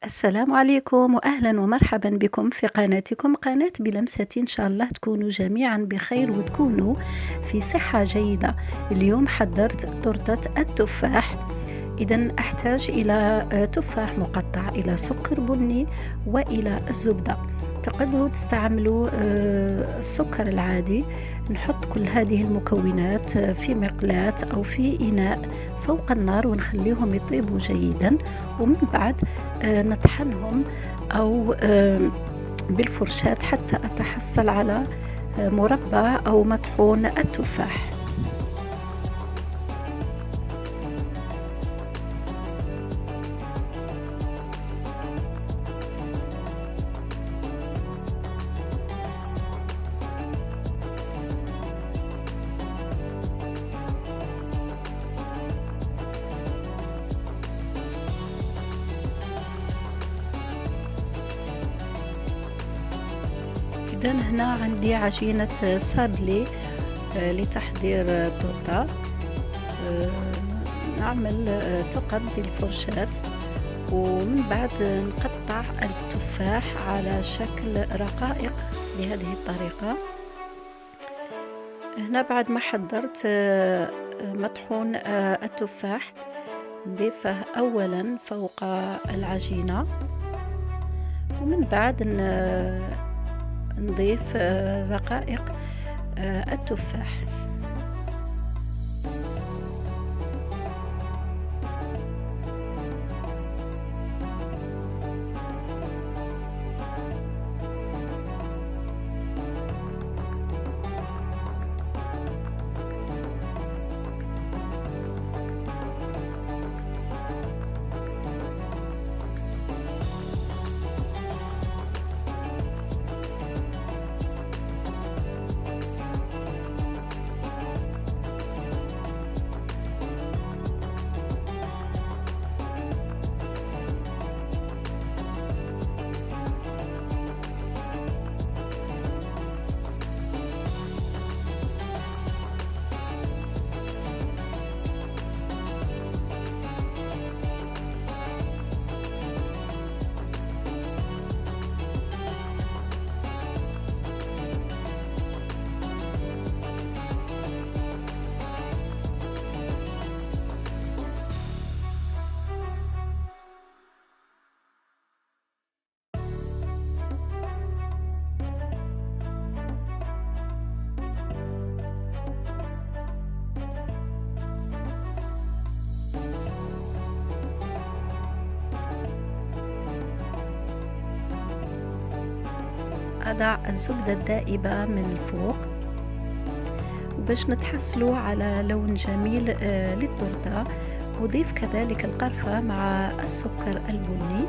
السلام عليكم وأهلا ومرحبا بكم في قناتكم قناة بلمسة. إن شاء الله تكونوا جميعا بخير وتكونوا في صحة جيدة. اليوم حضرت تورتة التفاح. إذا أحتاج إلى تفاح مقطع، إلى سكر بني، وإلى الزبدة. تقدروا تستعملوا السكر العادي. نحط كل هذه المكونات في مقلاة أو في إناء فوق النار ونخليهم يطيبوا جيدا، ومن بعد نطحنهم أو بالفرشاة حتى أتحصل على مربى أو مطحون التفاح. إذا هنا عندي عجينة سابلي لتحضير التورتة. نعمل ثقب بالفرشاة، ومن بعد نقطع التفاح على شكل رقائق بهذه الطريقة. هنا بعد ما حضرت مطحون التفاح نضيفه أولا فوق العجينة، ومن بعد نضيف رقائق التفاح. أضع الزبدة الذائبة من الفوق وباش نتحصلوا على لون جميل للتورتة. أضيف كذلك القرفة مع السكر البني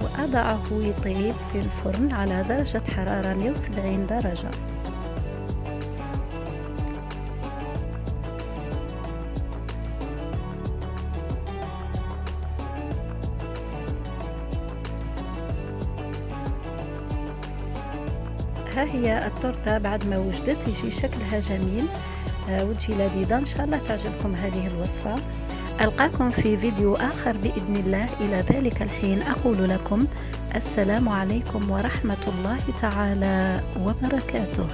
وأضعه يطيب في الفرن على درجة حرارة 170 درجة. ها هي التورتة بعد ما وجدت، يجي شكلها جميل وتجي لذيذة. إن شاء الله تعجبكم هذه الوصفة. ألقاكم في فيديو آخر بإذن الله. إلى ذلك الحين أقول لكم السلام عليكم ورحمة الله تعالى وبركاته.